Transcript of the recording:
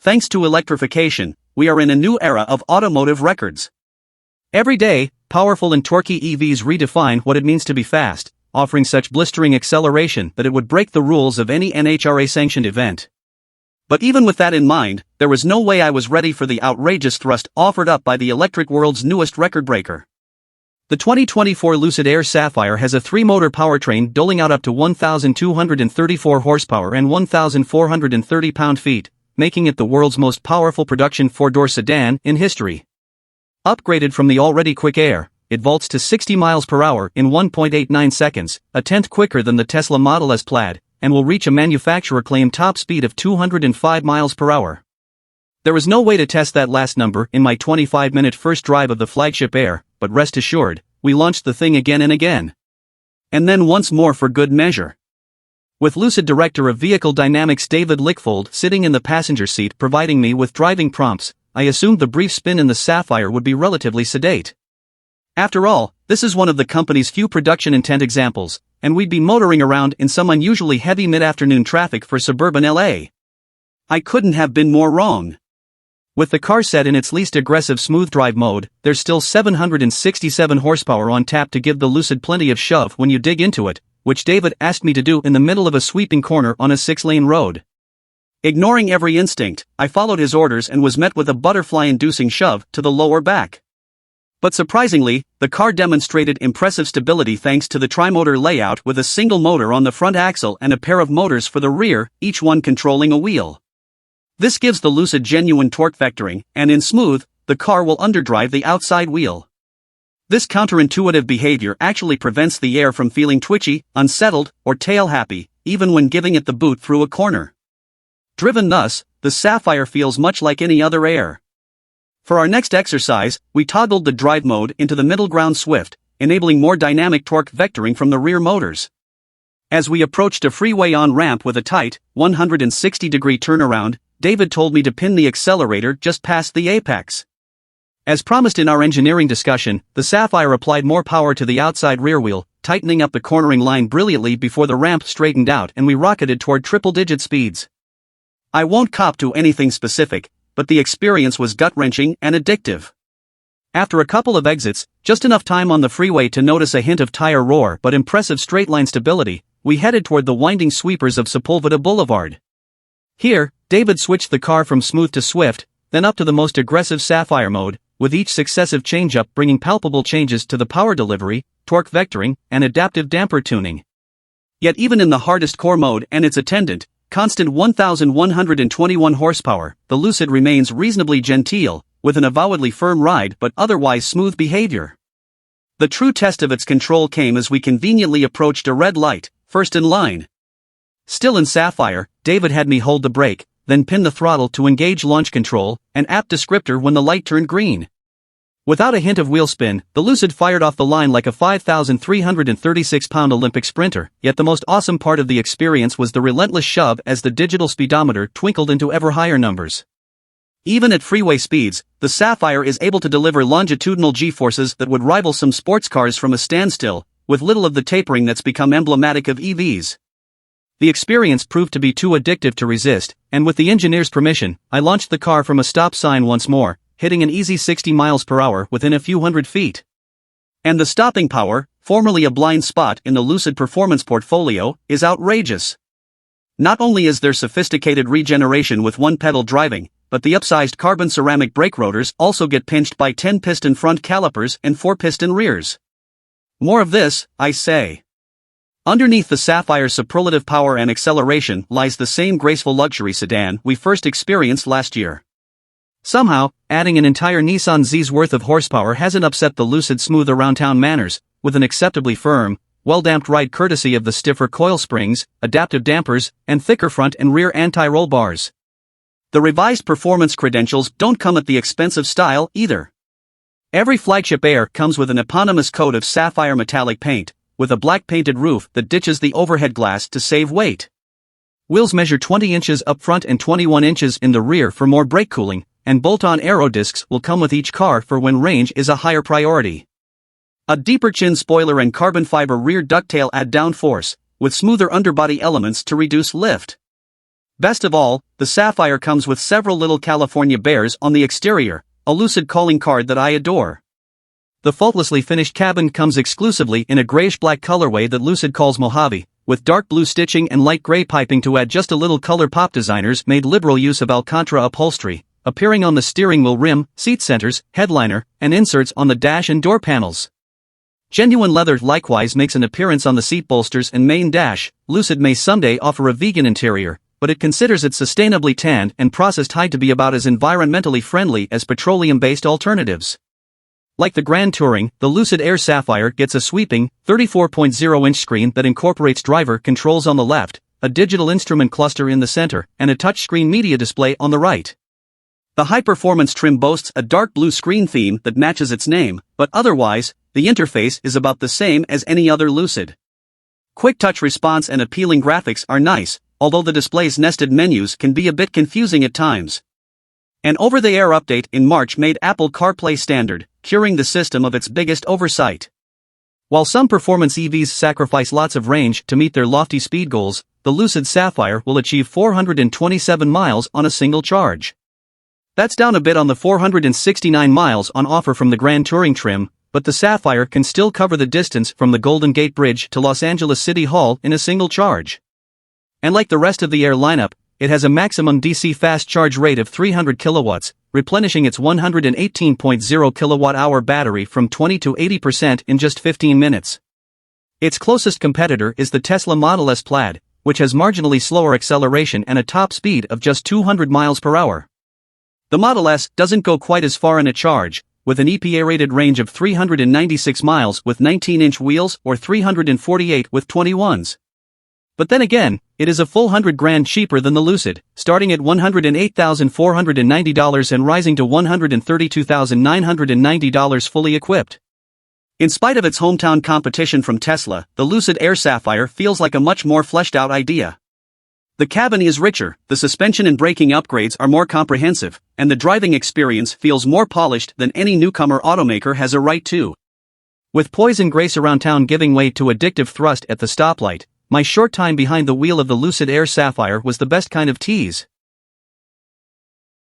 Thanks to electrification, we are in a new era of automotive records. Every day, powerful and torquey EVs redefine what it means to be fast, offering such blistering acceleration that it would break the rules of any NHRA-sanctioned event. But even with that in mind, there was no way I was ready for the outrageous thrust offered up by the electric world's newest record breaker. The 2024 Lucid Air Sapphire has a 3-motor powertrain doling out up to 1,234 horsepower and 1,430 pound-feet, making it the world's most powerful production 4-door sedan in history. Upgraded from the already quick Air, it vaults to 60 miles per hour in 1.89 seconds, a tenth quicker than the Tesla Model S Plaid, and will reach a manufacturer-claimed top speed of 205 miles per hour. There was no way to test that last number in my 25-minute first drive of the flagship Air, but rest assured, we launched the thing again and again. And then once more for good measure. With Lucid Director of Vehicle Dynamics David Lickfold sitting in the passenger seat providing me with driving prompts, I assumed the brief spin in the Sapphire would be relatively sedate. After all, this is one of the company's few production intent examples, and we'd be motoring around in some unusually heavy mid-afternoon traffic for suburban LA. I couldn't have been more wrong. With the car set in its least aggressive smooth drive mode, there's still 767 horsepower on tap to give the Lucid plenty of shove when you dig into it, which David asked me to do in the middle of a sweeping corner on a 6-lane road. Ignoring every instinct, I followed his orders and was met with a butterfly-inducing shove to the lower back. But surprisingly, the car demonstrated impressive stability thanks to the tri-motor layout with a single motor on the front axle and a pair of motors for the rear, each one controlling a wheel. This gives the Lucid genuine torque vectoring, and in smooth, the car will underdrive the outside wheel. This counterintuitive behavior actually prevents the Air from feeling twitchy, unsettled, or tail-happy, even when giving it the boot through a corner. Driven thus, the Sapphire feels much like any other Air. For our next exercise, we toggled the drive mode into the middle ground swift, enabling more dynamic torque vectoring from the rear motors. As we approached a freeway on-ramp with a tight, 160-degree turnaround, David told me to pin the accelerator just past the apex. As promised in our engineering discussion, the Sapphire applied more power to the outside rear wheel, tightening up the cornering line brilliantly before the ramp straightened out and we rocketed toward triple-digit speeds. I won't cop to anything specific, but the experience was gut-wrenching and addictive. After a couple of exits, just enough time on the freeway to notice a hint of tire roar but impressive straight-line stability, we headed toward the winding sweepers of Sepulveda Boulevard. Here, David switched the car from smooth to swift, then up to the most aggressive Sapphire mode, with each successive change-up bringing palpable changes to the power delivery, torque vectoring, and adaptive damper tuning. Yet even in the hardest core mode and its attendant, constant 1,121 horsepower, the Lucid remains reasonably genteel, with an avowedly firm ride but otherwise smooth behavior. The true test of its control came as we conveniently approached a red light, first in line. Still in Sapphire, David had me hold the brake, then pin the throttle to engage launch control, an apt descriptor when the light turned green. Without a hint of wheel spin, the Lucid fired off the line like a 5,336-pound Olympic sprinter, yet the most awesome part of the experience was the relentless shove as the digital speedometer twinkled into ever higher numbers. Even at freeway speeds, the Sapphire is able to deliver longitudinal G-forces that would rival some sports cars from a standstill, with little of the tapering that's become emblematic of EVs. The experience proved to be too addictive to resist, and with the engineer's permission, I launched the car from a stop sign once more, hitting an easy 60 miles per hour within a few hundred feet. And the stopping power, formerly a blind spot in the Lucid performance portfolio, is outrageous. Not only is there sophisticated regeneration with one-pedal driving, but the upsized carbon ceramic brake rotors also get pinched by 10-piston front calipers and 4-piston rears. More of this, I say. Underneath the Sapphire's superlative power and acceleration lies the same graceful luxury sedan we first experienced last year. Somehow, adding an entire Nissan Z's worth of horsepower hasn't upset the Lucid smooth around-town manners, with an acceptably firm, well-damped ride courtesy of the stiffer coil springs, adaptive dampers, and thicker front and rear anti-roll bars. The revised performance credentials don't come at the expense of style either. Every flagship Air comes with an eponymous coat of sapphire metallic paint, with a black painted roof that ditches the overhead glass to save weight. Wheels measure 20 inches up front and 21 inches in the rear for more brake cooling, and bolt-on aero discs will come with each car for when range is a higher priority. A deeper chin spoiler and carbon fiber rear ducktail add downforce, with smoother underbody elements to reduce lift. Best of all, the Sapphire comes with several little California bears on the exterior, a Lucid calling card that I adore. The faultlessly finished cabin comes exclusively in a grayish-black colorway that Lucid calls Mojave, with dark blue stitching and light gray piping to add just a little color. Pop designers made liberal use of Alcantara upholstery, appearing on the steering wheel rim, seat centers, headliner, and inserts on the dash and door panels. Genuine leather likewise makes an appearance on the seat bolsters and main dash. Lucid may someday offer a vegan interior, but it considers it sustainably tanned and processed hide to be about as environmentally friendly as petroleum-based alternatives. Like the Grand Touring, the Lucid Air Sapphire gets a sweeping, 34.0-inch screen that incorporates driver controls on the left, a digital instrument cluster in the center, and a touchscreen media display on the right. The high-performance trim boasts a dark blue screen theme that matches its name, but otherwise, the interface is about the same as any other Lucid. Quick touch response and appealing graphics are nice, although the display's nested menus can be a bit confusing at times. An over-the-air update in March made Apple CarPlay standard, curing the system of its biggest oversight. While some performance EVs sacrifice lots of range to meet their lofty speed goals, the Lucid Sapphire will achieve 427 miles on a single charge. That's down a bit on the 469 miles on offer from the Grand Touring trim, but the Sapphire can still cover the distance from the Golden Gate Bridge to Los Angeles City Hall in a single charge. And like the rest of the Air lineup, it has a maximum DC fast charge rate of 300 kilowatts, replenishing its 118.0 kilowatt-hour battery from 20 to 80% in just 15 minutes. Its closest competitor is the Tesla Model S Plaid, which has marginally slower acceleration and a top speed of just 200 miles per hour. The Model S doesn't go quite as far in a charge, with an EPA-rated range of 396 miles with 19-inch wheels or 348 with 21s. But then again, it is a full $100,000 cheaper than the Lucid, starting at $108,490 and rising to $132,990 fully equipped. In spite of its hometown competition from Tesla, the Lucid Air Sapphire feels like a much more fleshed-out idea. The cabin is richer, the suspension and braking upgrades are more comprehensive, and the driving experience feels more polished than any newcomer automaker has a right to. With poise and grace around town giving way to addictive thrust at the stoplight, my short time behind the wheel of the Lucid Air Sapphire was the best kind of tease.